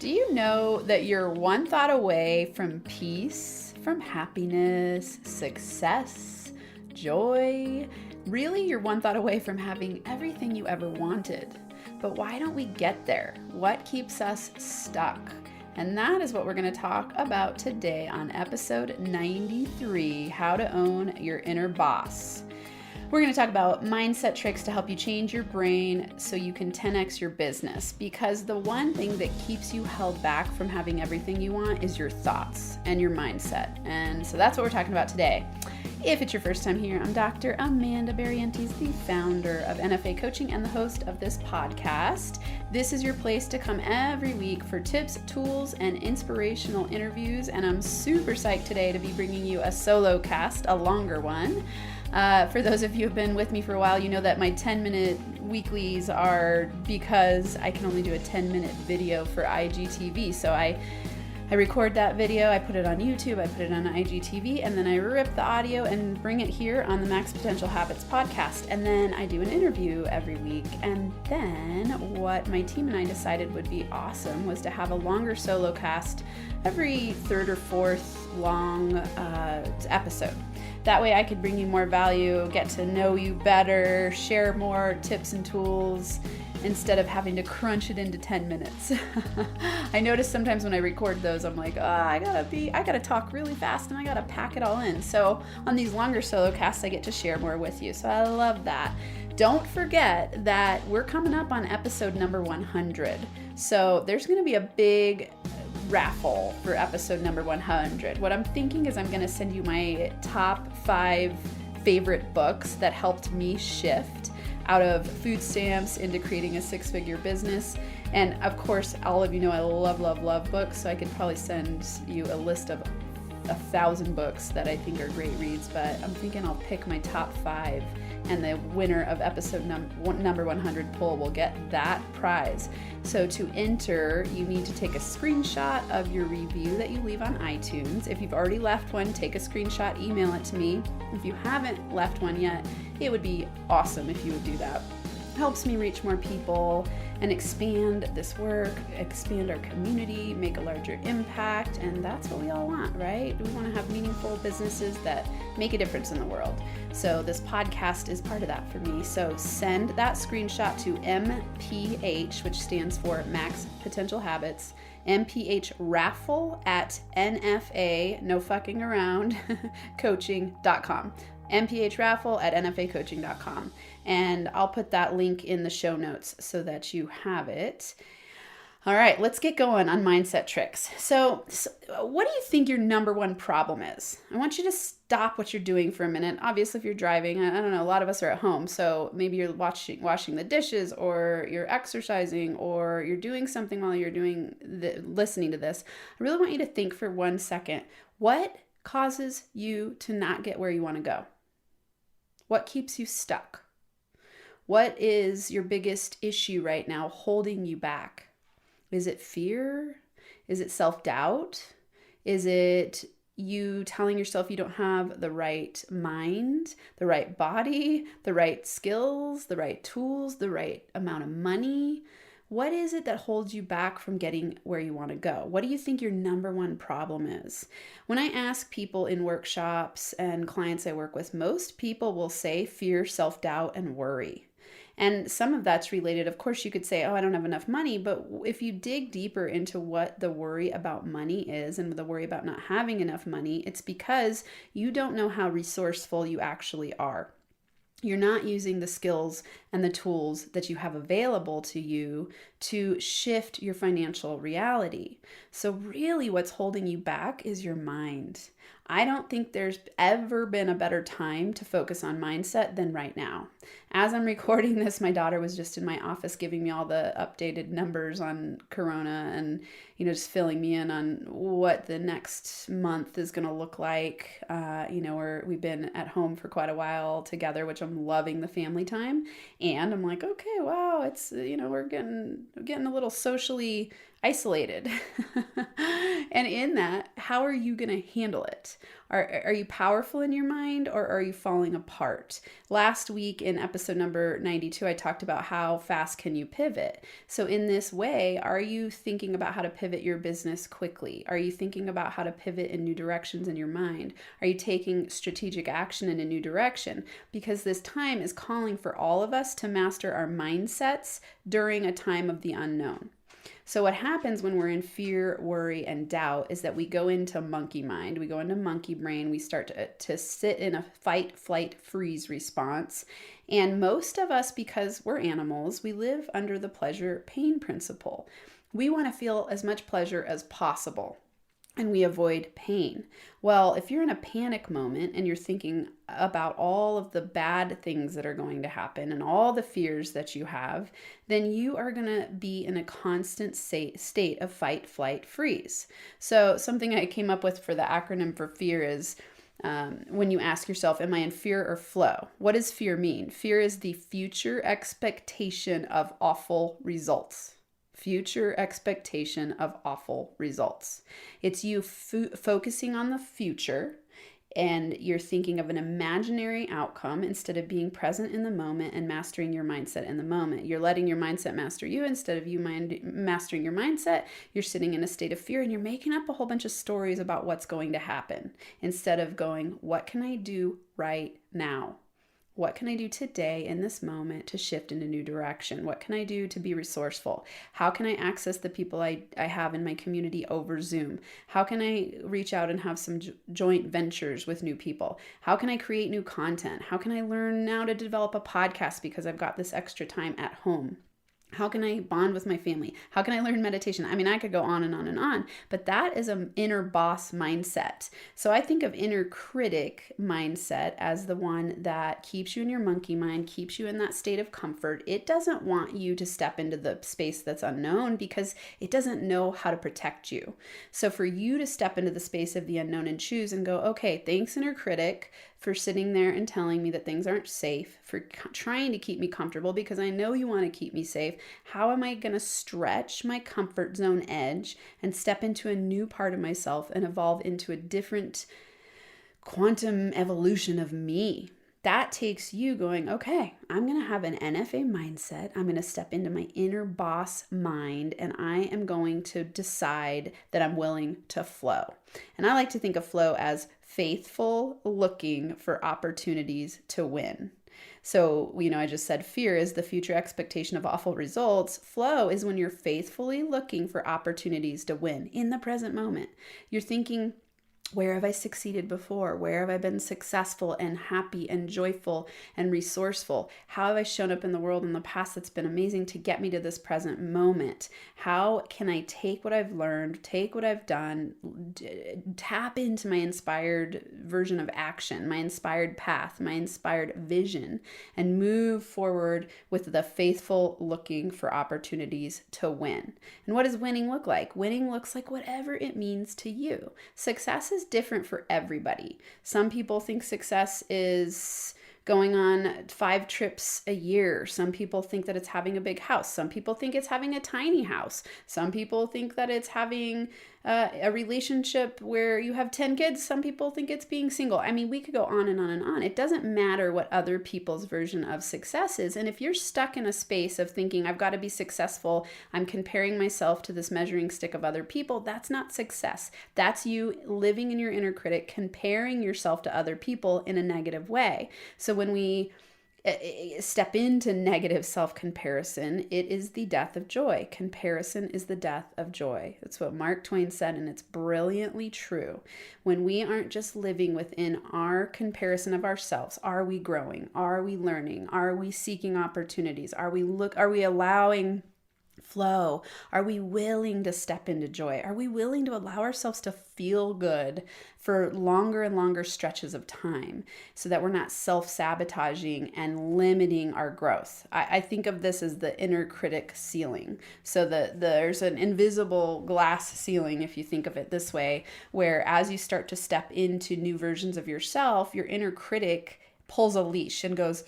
Do you know that you're one thought away from peace, from happiness, success, joy? Really, you're one thought away from having everything you ever wanted. But why don't we get there? What keeps us stuck? And that is what we're going to talk about today on episode 93, How to Own Your Inner Boss. We're going to talk about mindset tricks to help you change your brain so you can 10x your business, because the one thing that keeps you held back from having everything you want is your thoughts and your mindset. And so that's what we're talking about today. If it's your first time here, I'm Dr. Amanda Barrientez, the founder of NFA Coaching and the host of this podcast. This is your place to come every week for tips, tools, and inspirational interviews. And I'm super psyched today to be bringing you a solo cast, a longer one. For those of you who have been with me for a while, you know that my 10-minute weeklies are because I can only do a 10-minute video for IGTV. So I record that video, I put it on YouTube, I put it on IGTV, and then I rip the audio and bring it here on the Max Potential Habits podcast. And then I do an interview every week. And then what my team and I decided would be awesome was to have a longer solo cast every third or fourth long episode. That way I could bring you more value, get to know you better, share more tips and tools instead of having to crunch it into 10 minutes. I notice sometimes when I record those, I'm like, I gotta talk really fast and I gotta pack it all in. So on these longer solo casts, I get to share more with you. So I love that. Don't forget that we're coming up on episode number 100. So there's gonna be a big raffle for episode number 100. What I'm thinking is I'm going to send you my top 5 favorite books that helped me shift out of food stamps into creating a 6-figure business. And of course, all of you know I love books, so I could probably send you a list of 1,000 books that I think are great reads, but I'm thinking I'll pick my top 5, and the winner of episode number 100 poll will get that prize. So to enter, you need to take a screenshot of your review that you leave on iTunes. If you've already left one, take a screenshot, email it to me. If you haven't left one yet, it would be awesome if you would do that. It helps me reach more people and expand this work, expand our community, make a larger impact, and that's what we all want, right? We want to have meaningful businesses that make a difference in the world. So this podcast is part of that for me. So send that screenshot to MPH, which stands for Max Potential Habits, MPH raffle at NFA, no fucking around, coaching.com. MPH raffle at nfacoaching.com. And I'll put that link in the show notes so that you have it. All right, let's get going on mindset tricks. So what do you think your number one problem is? I want you to stop what you're doing for a minute. Obviously, if you're driving, I don't know, a lot of us are at home. So maybe you're washing the dishes, or you're exercising, or you're doing something while you're listening to this. I really want you to think for 1 second, what causes you to not get where you want to go? What keeps you stuck? What is your biggest issue right now holding you back? Is it fear? Is it self-doubt? Is it you telling yourself you don't have the right mind, the right body, the right skills, the right tools, the right amount of money? What is it that holds you back from getting where you want to go? What do you think your number one problem is? When I ask people in workshops and clients I work with, most people will say fear, self-doubt, and worry. And some of that's related. Of course, you could say, I don't have enough money. But if you dig deeper into what the worry about money is and the worry about not having enough money, it's because you don't know how resourceful you actually are. You're not using the skills and the tools that you have available to you to shift your financial reality. So really what's holding you back is your mind. I don't think there's ever been a better time to focus on mindset than right now. As I'm recording this, my daughter was just in my office giving me all the updated numbers on Corona and, just filling me in on what the next month is going to look like. We've been at home for quite a while together, which I'm loving the family time. And I'm like, okay, wow, it's, we're getting a little socially isolated. And in that, how are you going to handle it? Are you powerful in your mind, or are you falling apart? Last week in episode number 92, I talked about how fast can you pivot. So in this way, are you thinking about how to pivot your business quickly? Are you thinking about how to pivot in new directions in your mind? Are you taking strategic action in a new direction? Because this time is calling for all of us to master our mindsets during a time of the unknown. So what happens when we're in fear, worry, and doubt is that we go into monkey mind, we go into monkey brain, we start to sit in a fight, flight, freeze response. And most of us, because we're animals, we live under the pleasure-pain principle. We want to feel as much pleasure as possible, and we avoid pain. Well, if you're in a panic moment and you're thinking about all of the bad things that are going to happen and all the fears that you have, then you are going to be in a constant state of fight, flight, freeze. So something I came up with for the acronym for fear is when you ask yourself, am I in fear or flow? What does fear mean? Fear is the future expectation of awful results. Future expectation of awful results. It's you focusing on the future, and you're thinking of an imaginary outcome instead of being present in the moment and mastering your mindset in the moment. You're letting your mindset master you instead of you mastering your mindset. You're sitting in a state of fear and you're making up a whole bunch of stories about what's going to happen instead of going, what can I do right now? What can I do today in this moment to shift in a new direction? What can I do to be resourceful? How can I access the people I have in my community over Zoom? How can I reach out and have some joint ventures with new people? How can I create new content? How can I learn now to develop a podcast because I've got this extra time at home? How can I bond with my family? How can I learn meditation? I mean, I could go on and on and on, but that is an inner boss mindset. So I think of inner critic mindset as the one that keeps you in your monkey mind, keeps you in that state of comfort. It doesn't want you to step into the space that's unknown because it doesn't know how to protect you. So for you to step into the space of the unknown and choose and go, okay, thanks inner critic for sitting there and telling me that things aren't safe, for trying to keep me comfortable because I know you want to keep me safe. How am I going to stretch my comfort zone edge and step into a new part of myself and evolve into a different quantum evolution of me? That takes you going, okay, I'm going to have an NFA mindset. I'm going to step into my inner boss mind, and I am going to decide that I'm willing to flow. And I like to think of flow as faithful looking for opportunities to win. So, I just said fear is the future expectation of awful results. Flow is when you're faithfully looking for opportunities to win in the present moment. You're thinking, where have I succeeded before? Where have I been successful and happy and joyful and resourceful? How have I shown up in the world in the past that's been amazing to get me to this present moment? How can I take what I've learned, take what I've done, tap into my inspired version of action, my inspired path, my inspired vision, and move forward with the faithful looking for opportunities to win? And what does winning look like? Winning looks like whatever it means to you. Success is different for everybody. Some people think success is going on 5 trips a year. Some people think that it's having a big house. Some people think it's having a tiny house. Some people think that it's having a relationship where you have 10 kids. Some people think it's being single. I mean, we could go on and on and on. It doesn't matter what other people's version of success is. And if you're stuck in a space of thinking, I've got to be successful, I'm comparing myself to this measuring stick of other people, that's not success. That's you living in your inner critic, comparing yourself to other people in a negative way. So when we step into negative self-comparison, it is the death of joy. Comparison is the death of joy. That's what Mark Twain said, and it's brilliantly true. When we aren't just living within our comparison of ourselves, are we growing? Are we learning? Are we seeking opportunities? Are we allowing flow? Are we willing to step into joy? Are we willing to allow ourselves to feel good for longer and longer stretches of time so that we're not self-sabotaging and limiting our growth? I think of this as the inner critic ceiling. So there's an invisible glass ceiling, if you think of it this way, where as you start to step into new versions of yourself, your inner critic pulls a leash and goes,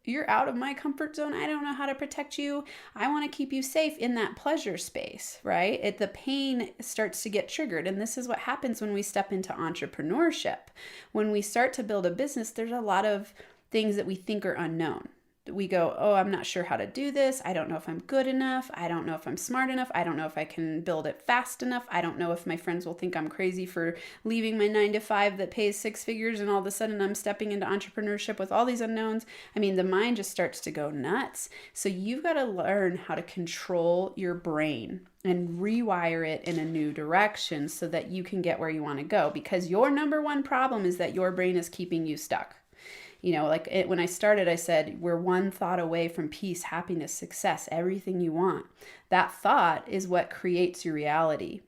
you're out of my comfort zone. I don't know how to protect you. I want to keep you safe in that pleasure space, right? The pain starts to get triggered. And this is what happens when we step into entrepreneurship. When we start to build a business, there's a lot of things that we think are unknown. We go, oh, I'm not sure how to do this. I don't know if I'm good enough. I don't know if I'm smart enough. I don't know if I can build it fast enough. I don't know if my friends will think I'm crazy for leaving my 9 to 5 that pays 6 figures and all of a sudden I'm stepping into entrepreneurship with all these unknowns. I mean, the mind just starts to go nuts. So you've got to learn how to control your brain and rewire it in a new direction so that you can get where you want to go, because your number one problem is that your brain is keeping you stuck. When I started, I said, we're one thought away from peace, happiness, success, everything you want. That thought is what creates your reality.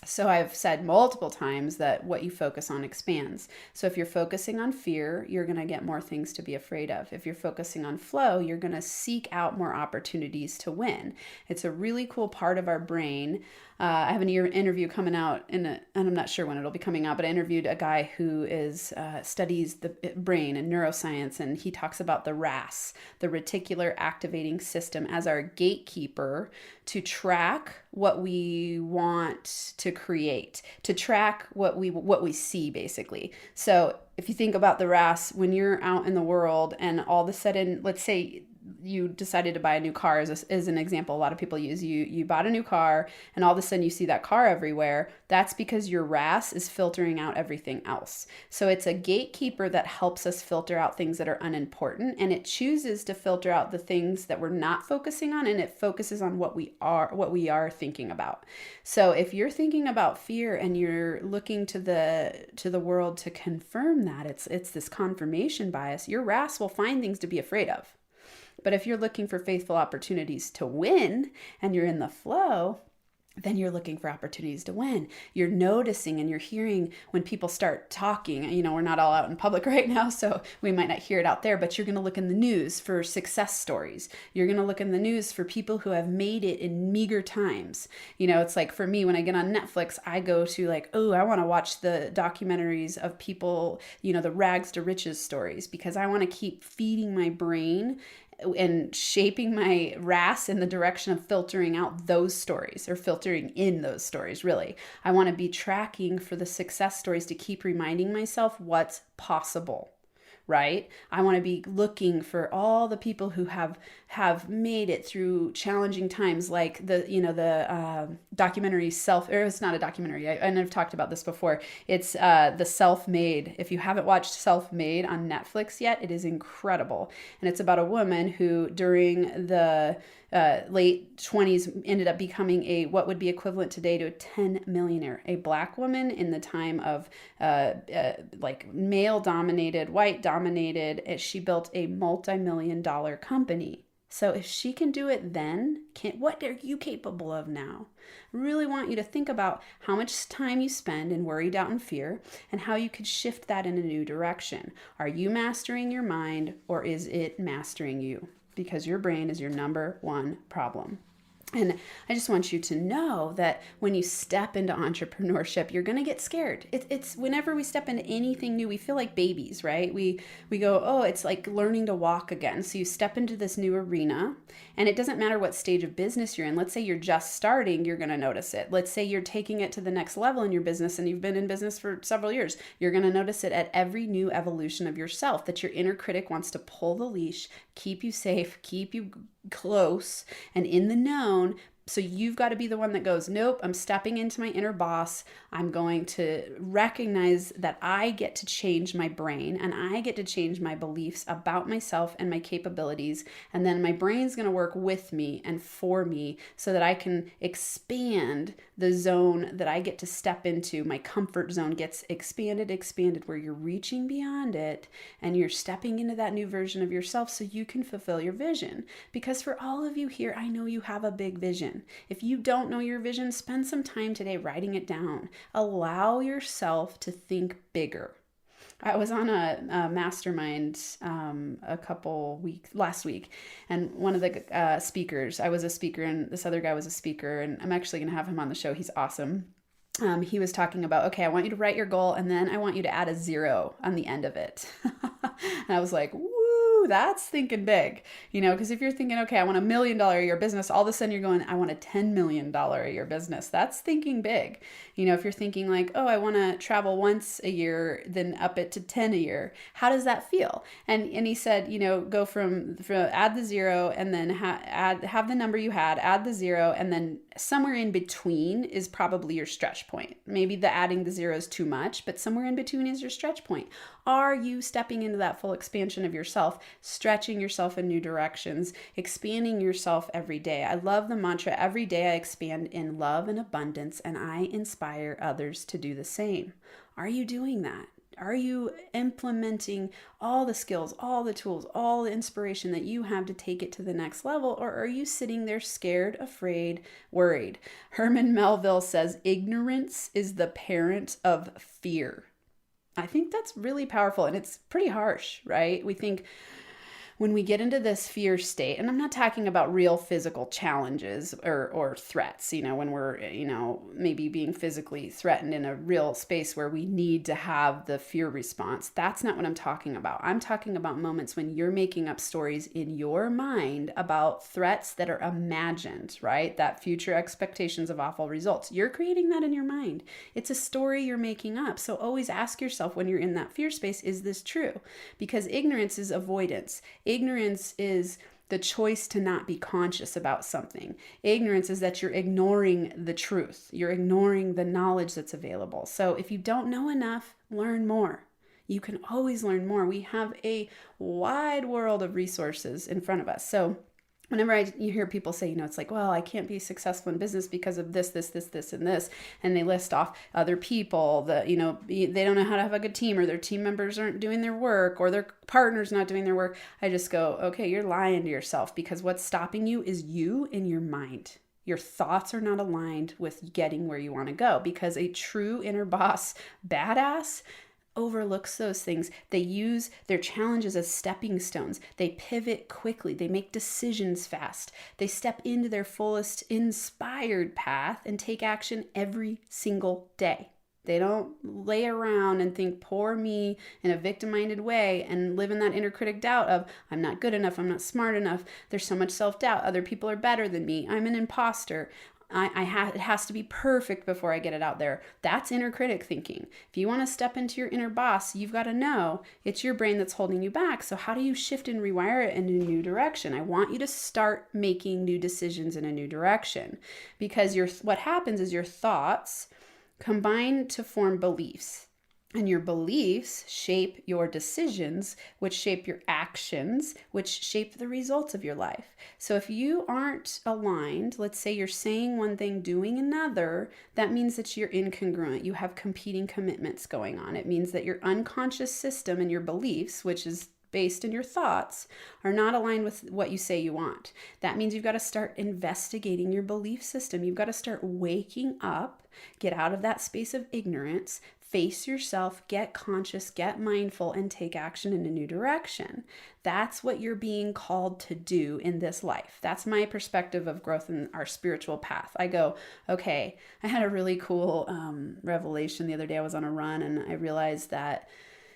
So I've said multiple times that what you focus on expands. So if you're focusing on fear, you're going to get more things to be afraid of. If you're focusing on flow, you're going to seek out more opportunities to win. It's a really cool part of our brain. I have an interview coming out, and I'm not sure when it'll be coming out, but I interviewed a guy who studies the brain and neuroscience, and he talks about the RAS, the reticular activating system, as our gatekeeper to track what we want to create, to track what we see, basically. So if you think about the RAS, when you're out in the world and all of a sudden, let's say you decided to buy a new car as an example, a lot of people use, you bought a new car and all of a sudden you see that car everywhere. That's because your RAS is filtering out everything else. So it's a gatekeeper that helps us filter out things that are unimportant, and it chooses to filter out the things that we're not focusing on, and it focuses on what we are thinking about. So if you're thinking about fear and you're looking to the world to confirm that, it's this confirmation bias, your RAS will find things to be afraid of. But if you're looking for faithful opportunities to win and you're in the flow, then you're looking for opportunities to win. You're noticing and you're hearing when people start talking. We're not all out in public right now, so we might not hear it out there, but you're going to look in the news for success stories. You're going to look in the news for people who have made it in meager times. It's like for me, when I get on Netflix, I go to I want to watch the documentaries of people, the rags to riches stories, because I want to keep feeding my brain and shaping my RAS in the direction of filtering out those stories, or filtering in those stories, really. I want to be tracking for the success stories to keep reminding myself what's possible, right? I want to be looking for all the people who have made it through challenging times, like the documentary it's not a documentary, and I've talked about this before. It's the Self-Made. If you haven't watched Self-Made on Netflix yet, it is incredible. And it's about a woman who during the late 20s ended up becoming what would be equivalent today to a 10 millionaire, a Black woman in the time of male dominated, white dominated. She built a multi-million-dollar company. So if she can do it then, what are you capable of now? I really want you to think about how much time you spend in worry, doubt, and fear, and how you could shift that in a new direction. Are you mastering your mind, or is it mastering you? Because your brain is your number one problem. And I just want you to know that when you step into entrepreneurship, you're going to get scared. It's whenever we step into anything new, we feel like babies, right? We go, oh, it's like learning to walk again. So you step into this new arena, and it doesn't matter what stage of business you're in. Let's say you're just starting, you're going to notice it. Let's say you're taking it to the next level in your business and you've been in business for several years. You're going to notice it at every new evolution of yourself, that your inner critic wants to pull the leash, keep you safe, keep you close and in the known. So you've got to be the one that goes, nope, I'm stepping into my inner boss. I'm going to recognize that I get to change my brain and I get to change my beliefs about myself and my capabilities. And then my brain's going to work with me and for me so that I can expand the zone that I get to step into. My comfort zone gets expanded, where you're reaching beyond it and you're stepping into that new version of yourself so you can fulfill your vision. Because for all of you here, I know you have a big vision. If you don't know your vision, spend some time today writing it down. Allow yourself to think bigger. I was on a mastermind last week, and one of the speakers, I was a speaker and this other guy was a speaker, and I'm actually going to have him on the show. He's awesome. He was talking about, okay, I want you to write your goal, and then I want you to add a 0 on the end of it. And I was like, woo! Woo, that's thinking big, because if you're thinking, okay, I want $1 million a year business, all of a sudden you're going, I want a $10 million a year business. That's thinking big. If you're thinking like, oh, I want to travel once a year, then up it to 10 a year. How does that feel? And he said, go from add the zero and then have the number you had, add the zero, and then somewhere in between is probably your stretch point. Maybe the adding the zero is too much, but somewhere in between is your stretch point. Are you stepping into that full expansion of yourself, stretching yourself in new directions, expanding yourself every day? I love the mantra, every day I expand in love and abundance, and I inspire others to do the same. Are you doing that? Are you implementing all the skills, all the tools, all the inspiration that you have to take it to the next level? Or are you sitting there scared, afraid, worried? Herman Melville says, ignorance is the parent of fear. I think that's really powerful, and it's pretty harsh, right? We think when we get into this fear state, and I'm not talking about real physical challenges or threats, when we're, maybe being physically threatened in a real space where we need to have the fear response. That's not what I'm talking about. I'm talking about moments when you're making up stories in your mind about threats that are imagined, right? That future expectations of awful results. You're creating that in your mind. It's a story you're making up. So always ask yourself when you're in that fear space, is this true? Because ignorance is avoidance. Ignorance is the choice to not be conscious about something. Ignorance is that you're ignoring the truth. You're ignoring the knowledge that's available. So if you don't know enough, learn more. You can always learn more. We have a wide world of resources in front of us. So whenever you hear people say, it's like, well, I can't be successful in business because of this, and this, and they list off other people that, they don't know how to have a good team, or their team members aren't doing their work, or their partner's not doing their work. I just go, okay, you're lying to yourself, because what's stopping you is you in your mind. Your thoughts are not aligned with getting where you want to go, because a true inner boss badass overlooks those things. They use their challenges as stepping stones. They pivot quickly. They make decisions fast. They step into their fullest inspired path and take action every single day. They don't lay around and think, poor me, in a victim-minded way, and live in that inner critic doubt of, I'm not good enough, I'm not smart enough, there's so much self-doubt, other people are better than me, I'm an imposter. It has to be perfect before I get it out there. That's inner critic thinking. If you want to step into your inner boss, you've got to know it's your brain that's holding you back. So how do you shift and rewire it in a new direction? I want you to start making new decisions in a new direction, because what happens is your thoughts combine to form beliefs. And your beliefs shape your decisions, which shape your actions, which shape the results of your life. So if you aren't aligned, let's say you're saying one thing, doing another, that means that you're incongruent. You have competing commitments going on. It means that your unconscious system and your beliefs, which is based in your thoughts, are not aligned with what you say you want. That means you've got to start investigating your belief system. You've got to start waking up, get out of that space of ignorance, face yourself, get conscious, get mindful, and take action in a new direction. That's what you're being called to do in this life. That's my perspective of growth in our spiritual path. I go, okay, I had a really cool revelation the other day. I was on a run and I realized that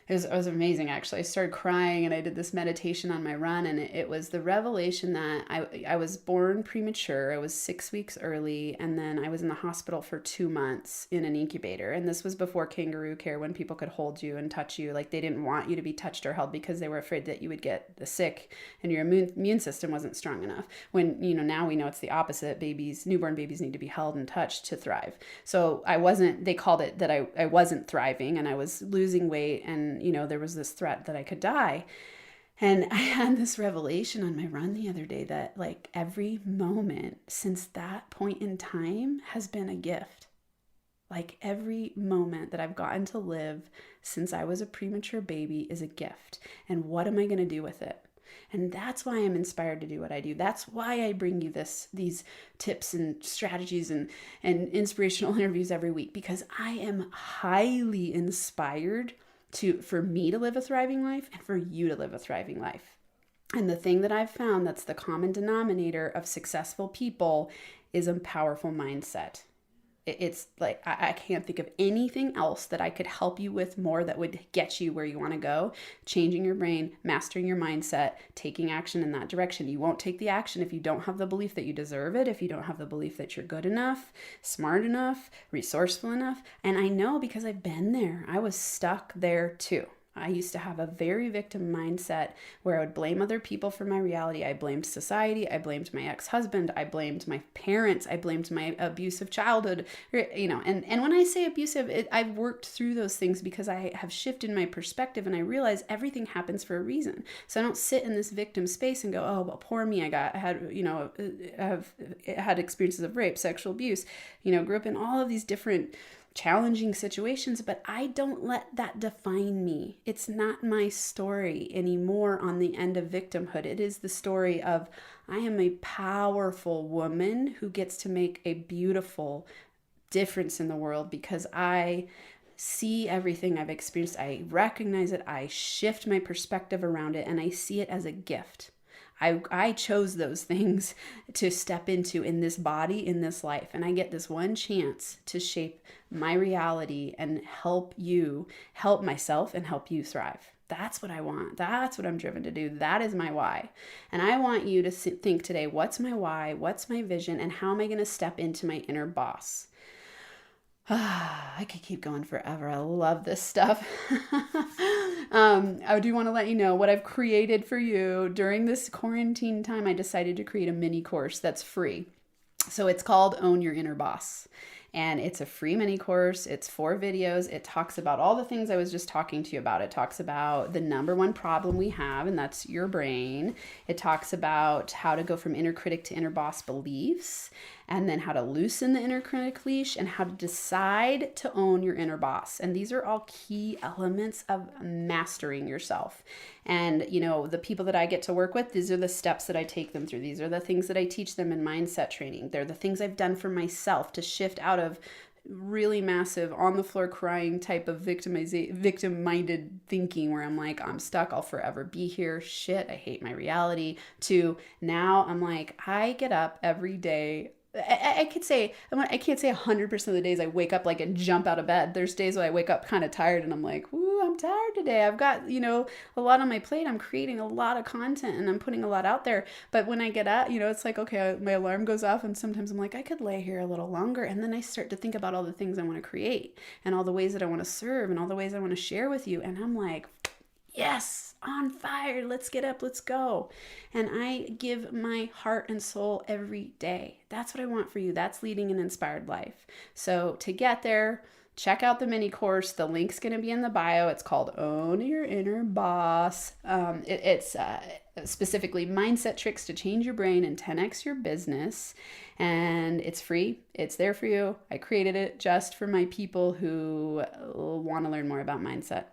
it was amazing, actually. I started crying and I did this meditation on my run, and it was the revelation that I was born premature. I was 6 weeks early, and then I was in the hospital for 2 months in an incubator. And this was before kangaroo care, when people could hold you and touch you. Like, they didn't want you to be touched or held because they were afraid that you would get sick and your immune system wasn't strong enough. When, now we know it's the opposite. Newborn babies need to be held and touched to thrive. So they called it that I wasn't thriving, and I was losing weight, and there was this threat that I could die. And I had this revelation on my run the other day that, like, every moment since that point in time has been a gift. Like, every moment that I've gotten to live since I was a premature baby is a gift. And what am I going to do with it? And that's why I'm inspired to do what I do. That's why I bring you these tips and strategies and inspirational interviews every week, because I am highly inspired for me to live a thriving life and for you to live a thriving life. And the thing that I've found that's the common denominator of successful people is a powerful mindset. It's like, I can't think of anything else that I could help you with more that would get you where you want to go. Changing your brain, mastering your mindset, taking action in that direction. You won't take the action if you don't have the belief that you deserve it, if you don't have the belief that you're good enough, smart enough, resourceful enough. And I know because I've been there. I was stuck there too. I used to have a very victim mindset where I would blame other people for my reality. I blamed society. I blamed my ex-husband. I blamed my parents. I blamed my abusive childhood, and when I say abusive, I've worked through those things because I have shifted my perspective and I realize everything happens for a reason. So I don't sit in this victim space and go, oh, well, poor me. Have had experiences of rape, sexual abuse, grew up in all of these different challenging situations, but I don't let that define me. It's not my story anymore on the end of victimhood. It is the story of I am a powerful woman who gets to make a beautiful difference in the world because I see everything I've experienced. I recognize it. I shift my perspective around it and I see it as a gift. I chose those things to step into in this body, in this life. And I get this one chance to shape my reality and help myself and help you thrive. That's what I want. That's what I'm driven to do. That is my why. And I want you to think today, what's my why? What's my vision? And how am I going to step into my inner boss? I could keep going forever. I love this stuff. I do want to let you know what I've created for you during this quarantine time. I decided to create a mini course that's free. So it's called Own Your Inner Boss. And it's a free mini course. It's 4 videos. It talks about all the things I was just talking to you about. It talks about the number one problem we have, and that's your brain. It talks about how to go from inner critic to inner boss beliefs, and then how to loosen the inner critic leash, and how to decide to own your inner boss. And these are all key elements of mastering yourself. And, the people that I get to work with, these are the steps that I take them through. These are the things that I teach them in mindset training. They're the things I've done for myself to shift out of really massive on the floor crying type of victim-minded thinking where I'm like, I'm stuck, I'll forever be here, shit, I hate my reality, to now I'm like, I get up every day. I can't say 100% of the days I wake up like and jump out of bed. There's days where I wake up kind of tired and I'm like, ooh, I'm tired today. I've got, a lot on my plate. I'm creating a lot of content and I'm putting a lot out there. But when I get up, it's like, okay, my alarm goes off and sometimes I'm like, I could lay here a little longer. And then I start to think about all the things I want to create and all the ways that I want to serve and all the ways I want to share with you. And I'm like, yes, on fire. Let's get up. Let's go. And I give my heart and soul every day. That's what I want for you. That's leading an inspired life. So to get there, check out the mini course. The link's going to be in the bio. It's called Own Your Inner Boss. It's specifically mindset tricks to change your brain and 10x your business. And it's free. It's there for you. I created it just for my people who want to learn more about mindset.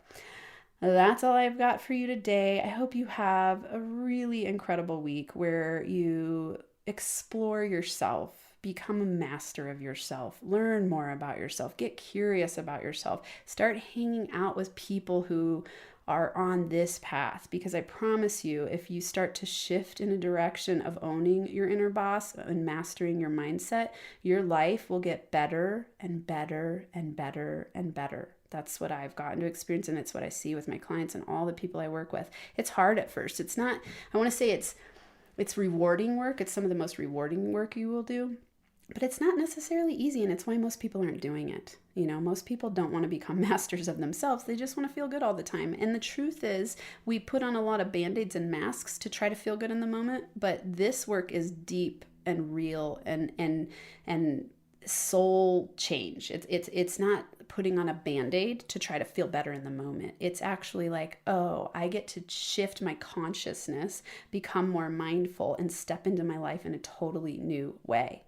That's all I've got for you today. I hope you have a really incredible week where you explore yourself, become a master of yourself, learn more about yourself, get curious about yourself, start hanging out with people who are on this path, because I promise you, if you start to shift in a direction of owning your inner boss and mastering your mindset, your life will get better and better and better and better. That's what I've gotten to experience, and it's what I see with my clients and all the people I work with. It's hard at first. It's not, I want to say it's rewarding work. It's some of the most rewarding work you will do, but it's not necessarily easy, and it's why most people aren't doing it. Most people don't want to become masters of themselves. They just want to feel good all the time. And the truth is, we put on a lot of band-aids and masks to try to feel good in the moment, but this work is deep and real and soul change. It's not putting on a band-aid to try to feel better in the moment. It's actually like, oh, I get to shift my consciousness, become more mindful, and step into my life in a totally new way.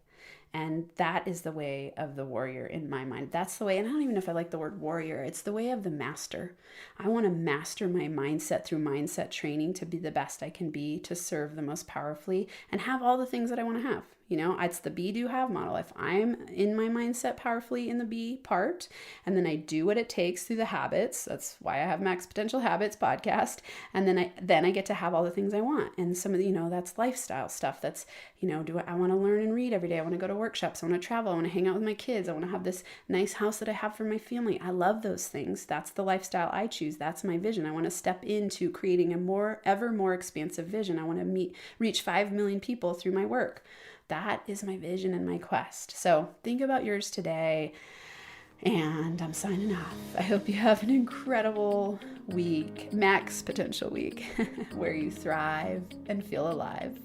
And that is the way of the warrior in my mind. That's the way, and I don't even know if I like the word warrior. It's the way of the master. I want to master my mindset through mindset training to be the best I can be, to serve the most powerfully, and have all the things that I want to have. It's the be, do, have model. If I'm in my mindset powerfully in the be part, and then I do what it takes through the habits, that's why I have Max Potential Habits podcast. And then I get to have all the things I want. And some of the, that's lifestyle stuff. That's, I want to learn and read every day. I want to go to workshops. I want to travel. I want to hang out with my kids. I want to have this nice house that I have for my family. I love those things. That's the lifestyle I choose. That's my vision. I want to step into creating a ever more expansive vision. I want to reach 5 million people through my work. That is my vision and my quest. So think about yours today. And I'm signing off. I hope you have an incredible week, Max Potential Week, where you thrive and feel alive.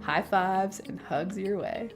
High fives and hugs your way.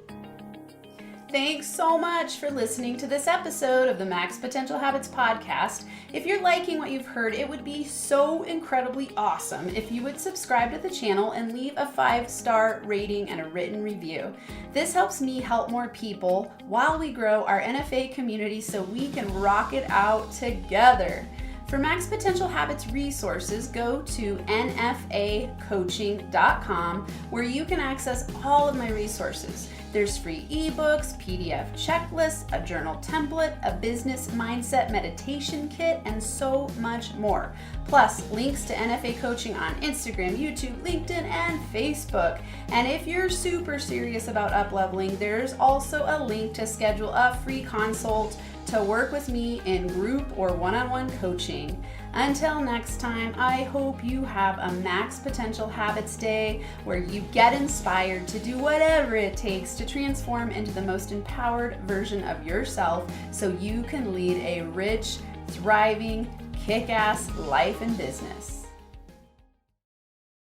Thanks so much for listening to this episode of the Max Potential Habits podcast. If you're liking what you've heard, it would be so incredibly awesome if you would subscribe to the channel and leave a 5-star rating and a written review. This helps me help more people while we grow our NFA community so we can rock it out together. For Max Potential Habits resources, go to nfacoaching.com where you can access all of my resources. There's free ebooks, PDF checklists, a journal template, a business mindset meditation kit, and so much more. Plus, links to NFA coaching on Instagram, YouTube, LinkedIn, and Facebook. And if you're super serious about up-leveling, there's also a link to schedule a free consult to work with me in group or one-on-one coaching. Until next time, I hope you have a Max Potential Habits Day where you get inspired to do whatever it takes to transform into the most empowered version of yourself so you can lead a rich, thriving, kick-ass life and business.